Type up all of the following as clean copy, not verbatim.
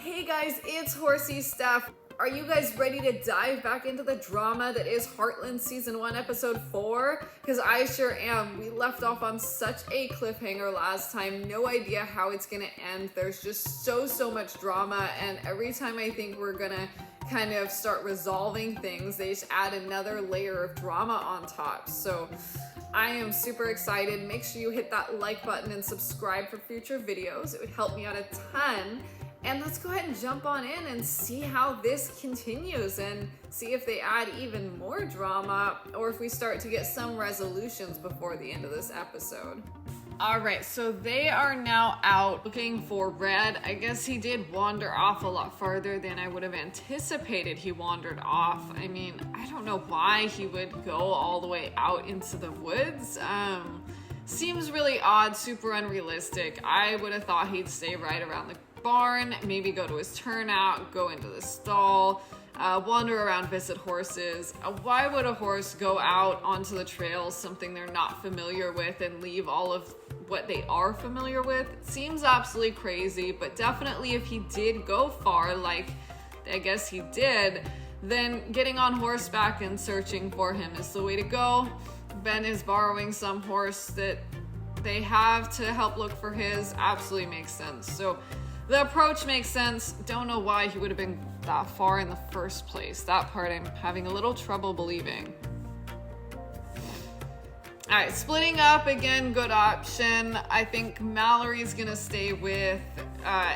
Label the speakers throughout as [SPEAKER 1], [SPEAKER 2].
[SPEAKER 1] Hey guys, it's Horsey Steph. Are you guys ready to dive back into the drama that is Heartland Season 1, Episode 4? Because I sure am. We left off on such a cliffhanger last time. No idea how it's gonna end. There's just so much drama, and every time I think we're gonna kind of start resolving things, they just add another layer of drama on top. So I am super excited. Make sure you hit that like button and subscribe for future videos. It would help me out a ton. And let's go ahead and jump on in and see how this continues and see if they add even more drama or if we start to get some resolutions before the end of this episode. All right, so they are now out looking for Red. I guess he did wander off a lot farther than I would have anticipated he wandered off. I mean, I don't know why he would go all the way out into the woods. Seems really odd, super unrealistic. I would have thought he'd stay right around the barn, maybe go to his turnout, go into the stall, wander around, visit horses. Why would a horse go out onto the trails, something they're not familiar with, and leave all of what they are familiar with? It seems absolutely crazy, but definitely if he did go far, like I guess he did, then getting on horseback and searching for him is the way to go. Ben is borrowing some horse that they have to help look for his. Absolutely makes sense. So the approach makes sense. Don't know why he would have been that far in the first place. That part I'm having a little trouble believing. All right, splitting up again, good option. I think Mallory's gonna stay with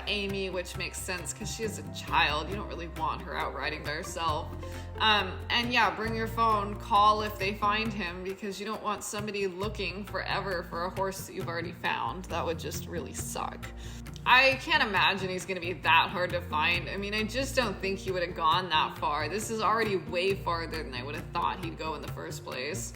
[SPEAKER 1] Amy, which makes sense because she is a child. You don't really want her out riding by herself. And yeah, bring your phone, call if they find him, because you don't want somebody looking forever for a horse that you've already found. That would just really suck. I can't imagine he's gonna be that hard to find. I mean, I just don't think he would have gone that far. This is already way farther than I would have thought he'd go in the first place.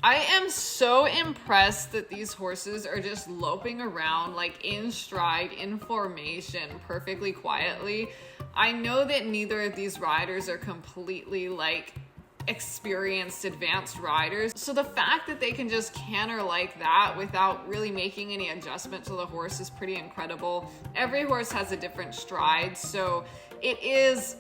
[SPEAKER 1] I am so impressed that these horses are just loping around like in stride, in formation, perfectly quietly. I know that neither of these riders are completely like experienced advanced riders, so the fact that they can just canter like that without really making any adjustment to the horse is pretty incredible. Every horse has a different stride, so it is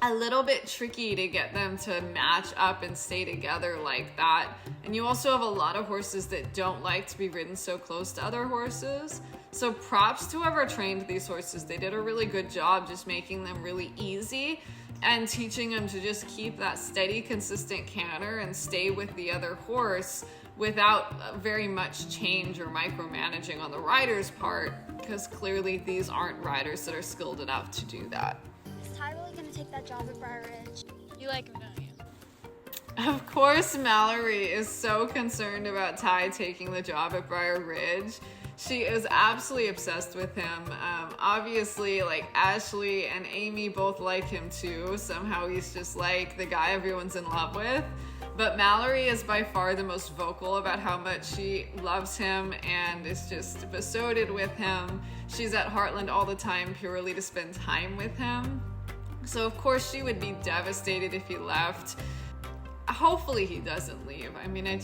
[SPEAKER 1] a little bit tricky to get them to match up and stay together like that. And you also have a lot of horses that don't like to be ridden so close to other horses. So props to whoever trained these horses. They did a really good job just making them really easy and teaching them to just keep that steady, consistent canter and stay with the other horse without very much change or micromanaging on the rider's part, because clearly these aren't riders that are skilled enough to do that.
[SPEAKER 2] Is Ty really gonna take that job at Briar Ridge? You like him, don't you?
[SPEAKER 1] Of course, Mallory is so concerned about Ty taking the job at Briar Ridge. She is absolutely obsessed with him. Obviously, like Ashley and Amy both like him too. Somehow he's just like the guy everyone's in love with. But Mallory is by far the most vocal about how much she loves him and is just besotted with him. She's at Heartland all the time purely to spend time with him. So of course she would be devastated if he left. Hopefully he doesn't leave. I mean, I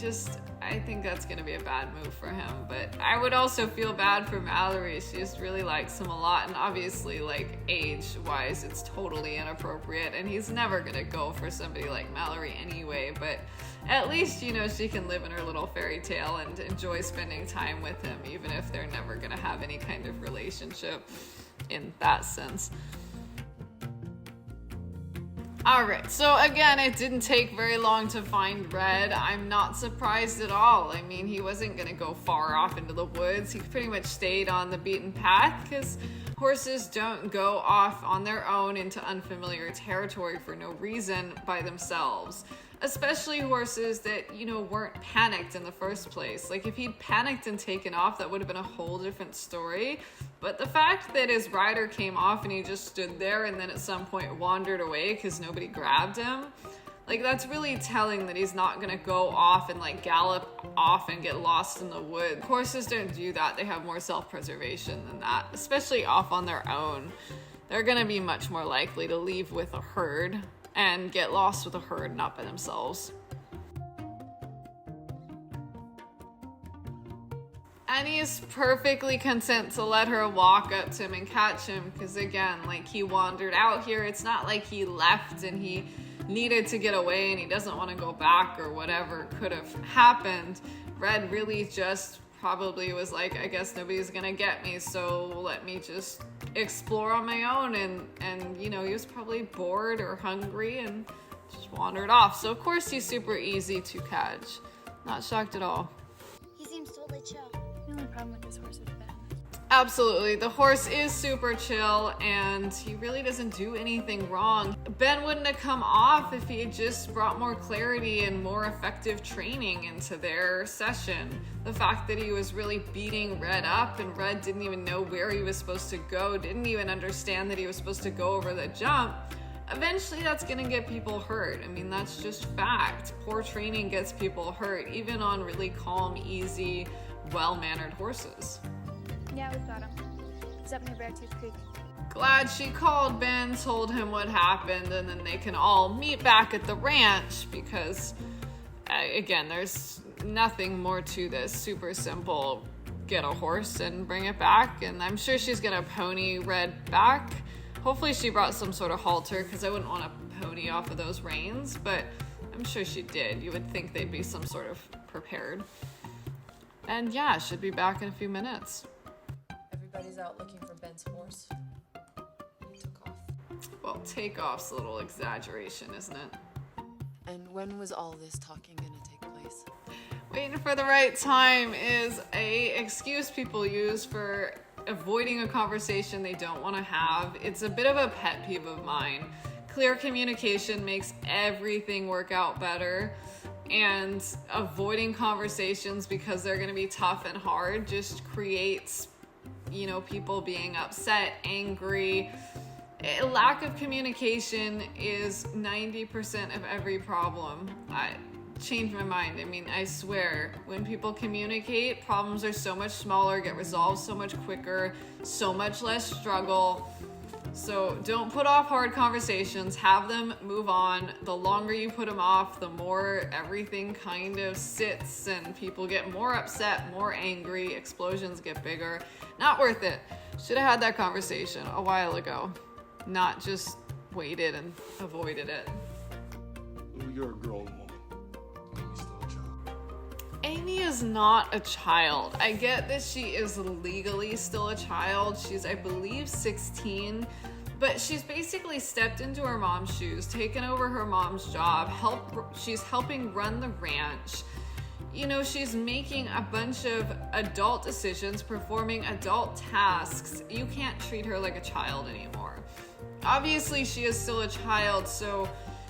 [SPEAKER 1] think that's gonna be a bad move for him, but I would also feel bad for Mallory. She just really likes him a lot, and obviously, like, age-wise, it's totally inappropriate, and he's never gonna go for somebody like Mallory anyway, but at least, you know, she can live in her little fairy tale and enjoy spending time with him, even if they're never gonna have any kind of relationship in that sense. All right, so again, it didn't take very long to find Red. I'm not surprised at all. I mean, he wasn't gonna go far off into the woods. He pretty much stayed on the beaten path because horses don't go off on their own into unfamiliar territory for no reason by themselves. Especially horses that, you know, weren't panicked in the first place. Like, if he'd panicked and taken off, that would have been a whole different story. But the fact that his rider came off and he just stood there and then at some point wandered away because nobody grabbed him, like, that's really telling that he's not gonna go off and like gallop off and get lost in the woods. Horses don't do that. They have more self-preservation than that, especially off on their own. They're gonna be much more likely to leave with a herd and get lost with a herd, not by themselves. And he's perfectly content to let her walk up to him and catch him because, again, like, he wandered out here. It's not like he left and he needed to get away and he doesn't want to go back or whatever could have happened. Red really just probably was like, I guess nobody's gonna get me, so let me just explore on my own. And you know, he was probably bored or hungry and just wandered off. So of course he's super easy to catch. Not shocked at all.
[SPEAKER 2] He seems totally chill.
[SPEAKER 3] The only problem with this horse is Ben.
[SPEAKER 1] Absolutely. The horse is super chill and he really doesn't do anything wrong. Ben wouldn't have come off if he had just brought more clarity and more effective training into their session. The fact that he was really beating Red up and Red didn't even know where he was supposed to go, didn't even understand that he was supposed to go over the jump. Eventually that's gonna get people hurt. I mean, that's just fact. Poor training gets people hurt, even on really calm, easy, well-mannered horses.
[SPEAKER 3] Yeah, we've got him. He's up near Beartooth Creek.
[SPEAKER 1] Glad she called Ben, told him what happened, and then they can all meet back at the ranch because, again, there's nothing more to this. Super simple. Get a horse and bring it back, and I'm sure she's gonna pony Red back. Hopefully she brought some sort of halter because I wouldn't want to pony off of those reins, but I'm sure she did. You would think they'd be some sort of prepared. And yeah, should be back in a few minutes.
[SPEAKER 4] Everybody's out looking for Ben's horse. He took off.
[SPEAKER 1] Well, takeoff's a little exaggeration, isn't it?
[SPEAKER 4] And when was all this talking gonna take place?
[SPEAKER 1] Waiting for the right time is a excuse people use for avoiding a conversation they don't want to have. It's a bit of a pet peeve of mine. Clear communication makes everything work out better, and avoiding conversations because they're going to be tough and hard just creates, you know, people being upset, angry. A lack of communication is 90% of every problem. I changed my mind. I mean, I swear, when people communicate, problems are so much smaller, get resolved so much quicker, so much less struggle. So don't put off hard conversations, have them move on. The longer you put them off, the more everything kind of sits and people get more upset, more angry, explosions get bigger. Not worth it. Should have had that conversation a while ago, not just waited and avoided it.
[SPEAKER 5] You're a grown woman. Amy's still a child.
[SPEAKER 1] Amy is not a child. I get that she is legally still a child. She's, I believe, 16, but she's basically stepped into her mom's shoes, taken over her mom's job, she's helping run the ranch. You know, she's making a bunch of adult decisions, performing adult tasks. You can't treat her like a child anymore. Obviously, she is still a child, so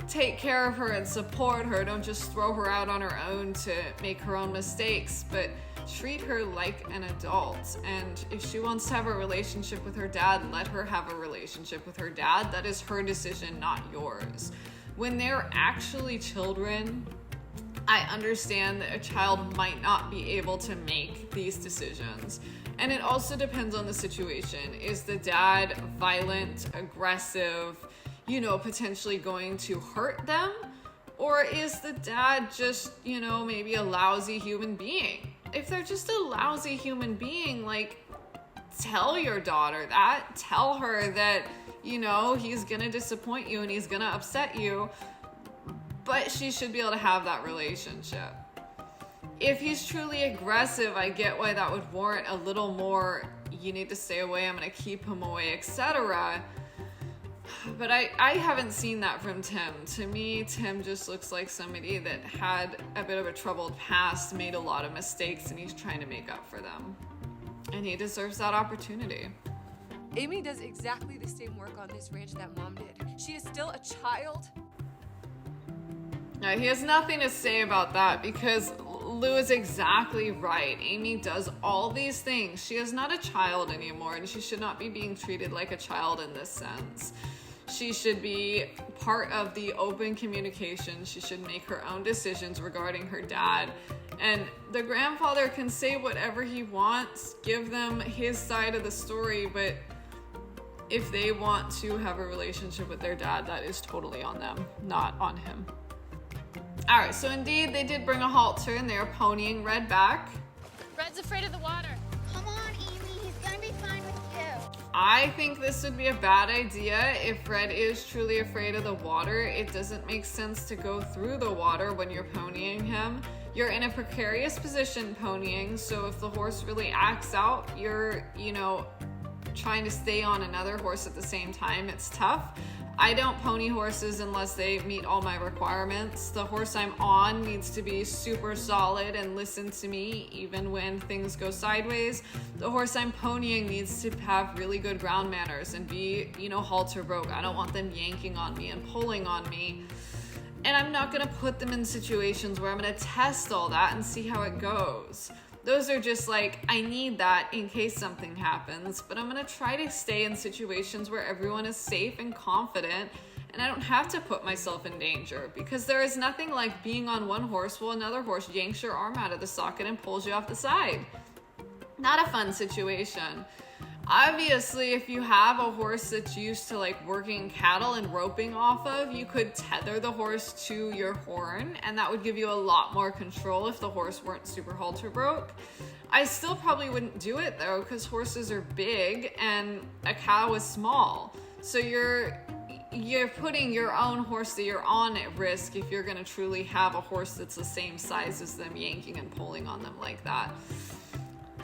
[SPEAKER 1] take care of her and support her. Don't just throw her out on her own to make her own mistakes, but treat her like an adult. And if she wants to have a relationship with her dad, let her have a relationship with her dad. That is her decision, not yours. When they're actually children, I understand that a child might not be able to make these decisions. And it also depends on the situation. Is the dad violent, aggressive, you know, potentially going to hurt them? Or is the dad just, you know, maybe a lousy human being? If they're just a lousy human being, like, tell your daughter that. Tell her that, you know, he's gonna disappoint you and he's gonna upset you, but she should be able to have that relationship. If he's truly aggressive, I get why that would warrant a little more, you need to stay away, I'm gonna keep him away, etc. But I haven't seen that from Tim. To me, Tim just looks like somebody that had a bit of a troubled past, made a lot of mistakes, and he's trying to make up for them. And he deserves that opportunity.
[SPEAKER 6] Amy does exactly the same work on this ranch that Mom did. She is still a child.
[SPEAKER 1] Now, he has nothing to say about that because Lou is exactly right. Amy does all these things. She is not a child anymore, and she should not be being treated like a child in this sense. She should be part of the open communication. She should make her own decisions regarding her dad. And the grandfather can say whatever he wants, give them his side of the story, but if they want to have a relationship with their dad, that is totally on them, not on him. All right, so indeed they did bring a halter and they are ponying Red back.
[SPEAKER 2] Red's afraid of the water.
[SPEAKER 1] I think this would be a bad idea if Red is truly afraid of the water. It doesn't make sense to go through the water when you're ponying him. You're in a precarious position ponying, so if the horse really acts out, you're, trying to stay on another horse at the same time. It's tough. I don't pony horses unless they meet all my requirements. The horse I'm on needs to be super solid and listen to me even when things go sideways. The horse I'm ponying needs to have really good ground manners and be, halter broke. I don't want them yanking on me and pulling on me. And I'm not gonna put them in situations where I'm gonna test all that and see how it goes. Those are just like, I need that in case something happens, but I'm gonna try to stay in situations where everyone is safe and confident and I don't have to put myself in danger, because there is nothing like being on one horse while another horse yanks your arm out of the socket and pulls you off the side. Not a fun situation. Obviously, if you have a horse that's used to working cattle and roping off of, you could tether the horse to your horn, and that would give you a lot more control if the horse weren't super halter broke. I still probably wouldn't do it though, because horses are big and a cow is small. So you're putting your own horse that you're on at risk if you're gonna truly have a horse that's the same size as them, yanking and pulling on them like that.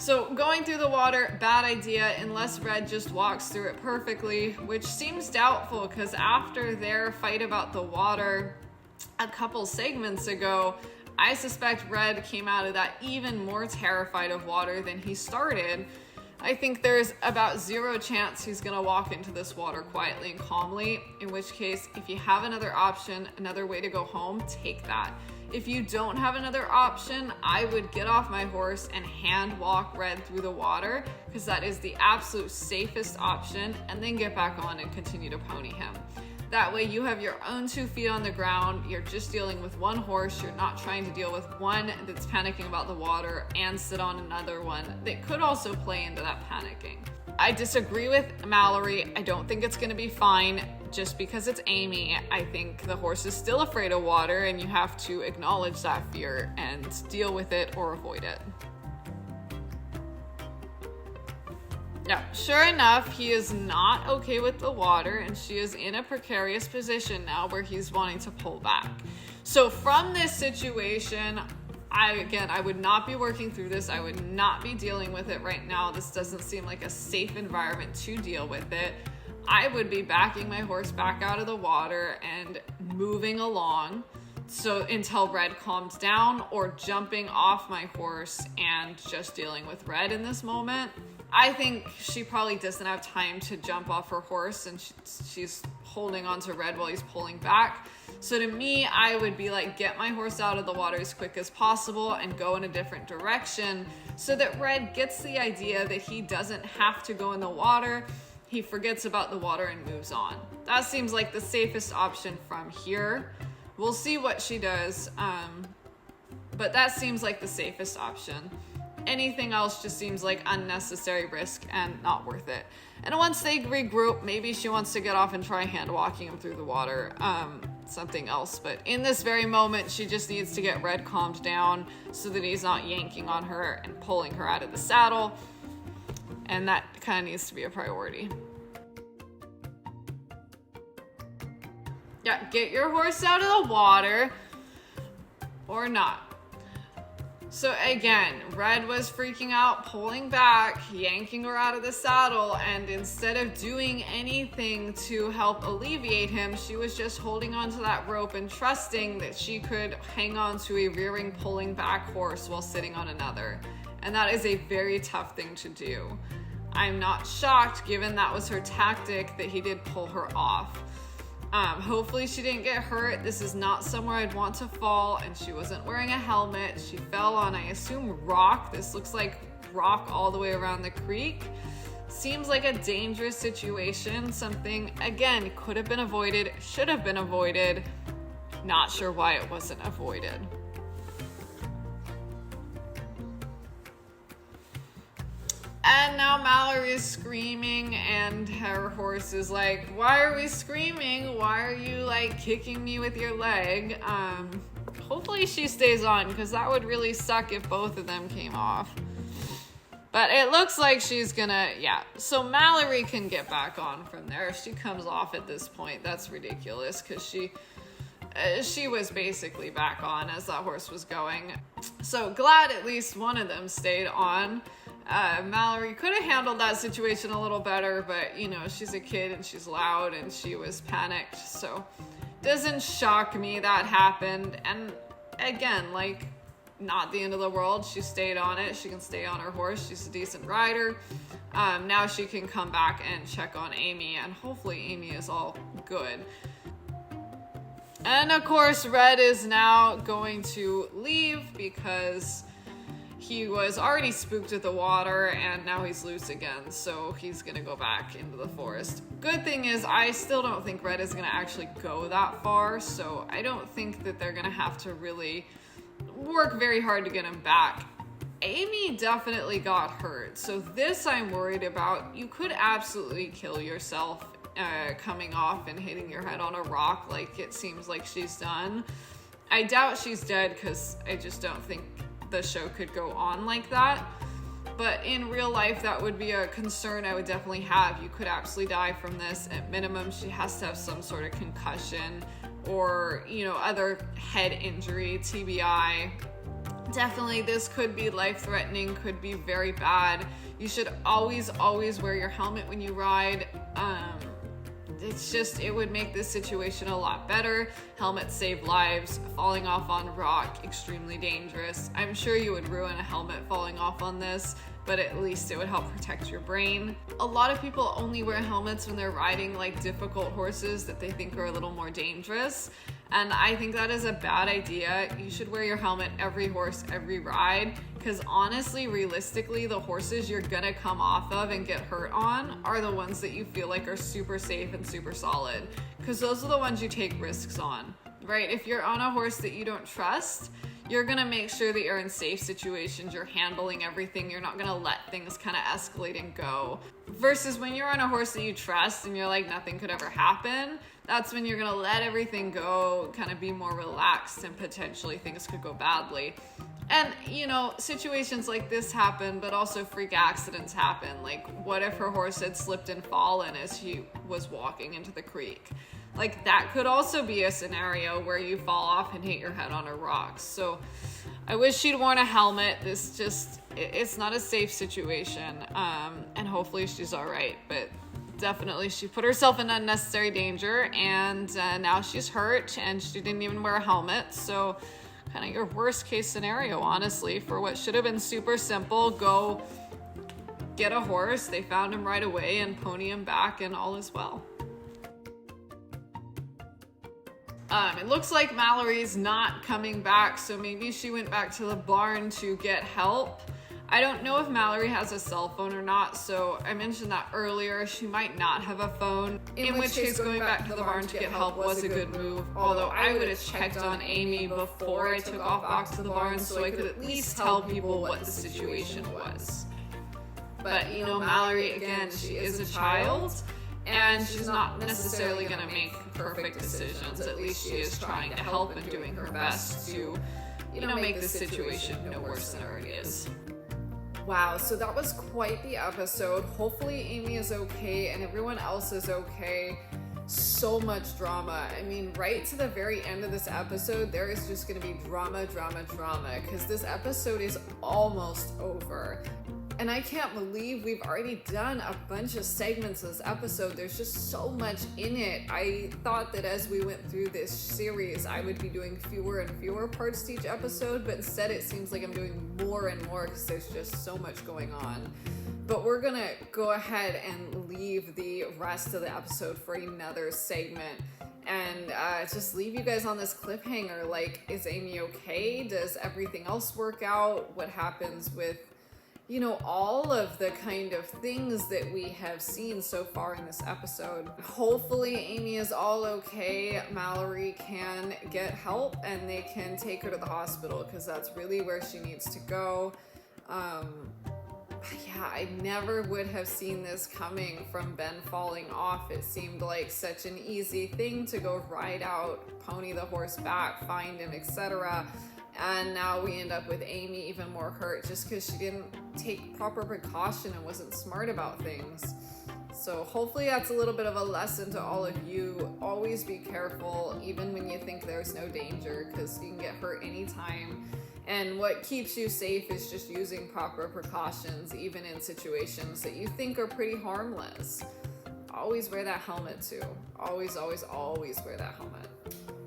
[SPEAKER 1] So going through the water, bad idea unless Red just walks through it perfectly, which seems doubtful because after their fight about the water a couple segments ago, I suspect Red came out of that even more terrified of water than he started. I think there's about 0 chance he's gonna walk into this water quietly and calmly, in which case, if you have another option, another way to go home, take that. If you don't have another option, I would get off my horse and hand walk Red through the water, because that is the absolute safest option, and then get back on and continue to pony him. That way you have your own 2 feet on the ground, you're just dealing with one horse, you're not trying to deal with one that's panicking about the water and sit on another one that could also play into that panicking. I disagree with Mallory. I don't think it's gonna be fine just because it's Amy. I think the horse is still afraid of water and you have to acknowledge that fear and deal with it or avoid it. Yeah, sure enough, he is not okay with the water and she is in a precarious position now where he's wanting to pull back. So from this situation, I would not be working through this. I would not be dealing with it right now. This doesn't seem like a safe environment to deal with it. I would be backing my horse back out of the water and moving along until Red calms down, or jumping off my horse and just dealing with Red in this moment. I think she probably doesn't have time to jump off her horse and she's holding on to Red while he's pulling back. So to me, I would be like, get my horse out of the water as quick as possible and go in a different direction so that Red gets the idea that he doesn't have to go in the water. He forgets about the water and moves on. That seems like the safest option from here. We'll see what she does, but that seems like the safest option. Anything else just seems like unnecessary risk and not worth it. And once they regroup, maybe she wants to get off and try hand walking him through the water, something else. But in this very moment, she just needs to get Red calmed down so that he's not yanking on her and pulling her out of the saddle. And that kind of needs to be a priority. Yeah, get your horse out of the water or not. So again, Red was freaking out, pulling back, yanking her out of the saddle, and instead of doing anything to help alleviate him, she was just holding onto that rope and trusting that she could hang on to a rearing, pulling back horse while sitting on another. And that is a very tough thing to do. I'm not shocked, given that was her tactic, that he did pull her off. Hopefully she didn't get hurt. This is not somewhere I'd want to fall, and she wasn't wearing a helmet. She fell on, I assume, rock. This looks like rock all the way around the creek. Seems like a dangerous situation. Something, again, could have been avoided, should have been avoided. Not sure why it wasn't avoided. And now Mallory is screaming and her horse is like, why are we screaming? Why are you kicking me with your leg? Hopefully she stays on, because that would really suck if both of them came off. But it looks like she's gonna, yeah. So Mallory can get back on from there. If she comes off at this point, that's ridiculous because she was basically back on as that horse was going. So glad at least one of them stayed on. Mallory could have handled that situation a little better, but you know, she's a kid and she's loud and she was panicked. So doesn't shock me that happened. And again, like, not the end of the world. She stayed on it. She can stay on her horse. She's a decent rider. Now she can come back and check on Amy, and hopefully Amy is all good. And of course, Red is now going to leave because he was already spooked at the water and now he's loose again. So he's gonna go back into the forest. Good thing is, I still don't think Red is gonna actually go that far. So I don't think that they're gonna have to really work very hard to get him back. Amy definitely got hurt, so this I'm worried about. You could absolutely kill yourself coming off and hitting your head on a rock like it seems like she's done. I doubt she's dead because I just don't think the show could go on like that. But in real life, that would be a concern I would definitely have. You could absolutely die from this. At minimum, she has to have some sort of concussion or, you know, other head injury, TBI. Definitely, this could be life-threatening, could be very bad. You should always wear your helmet when you ride. It's just, it would make this situation a lot better. Helmets save lives. Falling off on rock, extremely dangerous. I'm sure you would ruin a helmet falling off on this, but at least it would help protect your brain. A lot of people only wear helmets when they're riding like difficult horses that they think are a little more dangerous. And I think that is a bad idea. You should wear your helmet every horse, every ride, because honestly, realistically, the horses you're gonna come off of and get hurt on are the ones that you feel like are super safe and super solid, because those are the ones you take risks on, right? If you're on a horse that you don't trust, you're gonna make sure that you're in safe situations, you're handling everything, you're not gonna let things kind of escalate and go. Versus when you're on a horse that you trust and you're like, nothing could ever happen, that's when you're gonna let everything go, kind of be more relaxed, and potentially things could go badly. And, you know, situations like this happen, but also freak accidents happen. Like, what if her horse had slipped and fallen as she was walking into the creek? Like, that could also be a scenario where you fall off and hit your head on a rock. So I wish she'd worn a helmet. This just, it's not a safe situation. And hopefully she's all right. But definitely she put herself in unnecessary danger, and now she's hurt and she didn't even wear a helmet. So kind of your worst case scenario, honestly, for what should have been super simple. Go get a horse. They found him right away and pony him back, and all is well. It looks like Mallory's not coming back, so maybe she went back to the barn to get help. I don't know if Mallory has a cell phone or not, so I mentioned that earlier. She might not have a phone, in which case going back to the barn to get help was a good move. Although I would have checked on Amy before I took off back to the barn so I could at least tell people what the situation was. But, you know, Mallory, again, she is a child, and she's not necessarily going to make perfect decisions. At least she is trying to help and doing her best to, you know, make the situation no worse than it already is. Wow, so that was quite the episode. Hopefully Amy is okay and everyone else is okay. So much drama. I mean, right to the very end of this episode, there is just going to be drama, because this episode is almost over. And I can't believe we've already done a bunch of segments of this episode. There's just so much in it. I thought that as we went through this series, I would be doing fewer and fewer parts to each episode, but instead it seems like I'm doing more and more because there's just so much going on. But we're gonna go ahead and leave the rest of the episode for another segment and just leave you guys on this cliffhanger. Like, is Amy okay? Does everything else work out? What happens with, you know, all of the kind of things that we have seen so far in this episode? Hopefully Amy is all okay. Mallory can get help and they can take her to the hospital because that's really where she needs to go. Yeah, I never would have seen this coming from Ben falling off. It seemed like such an easy thing to go ride out, pony the horse back, find him, etc. And now we end up with Amy even more hurt just because she didn't take proper precaution and wasn't smart about things. So hopefully that's a little bit of a lesson to all of you. Always be careful, even when you think there's no danger, because you can get hurt anytime. And what keeps you safe is just using proper precautions, even in situations that you think are pretty harmless. Always wear that helmet too. Always, always, always wear that helmet.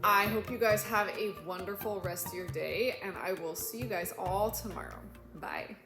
[SPEAKER 1] I hope you guys have a wonderful rest of your day, and I will see you guys all tomorrow. Bye.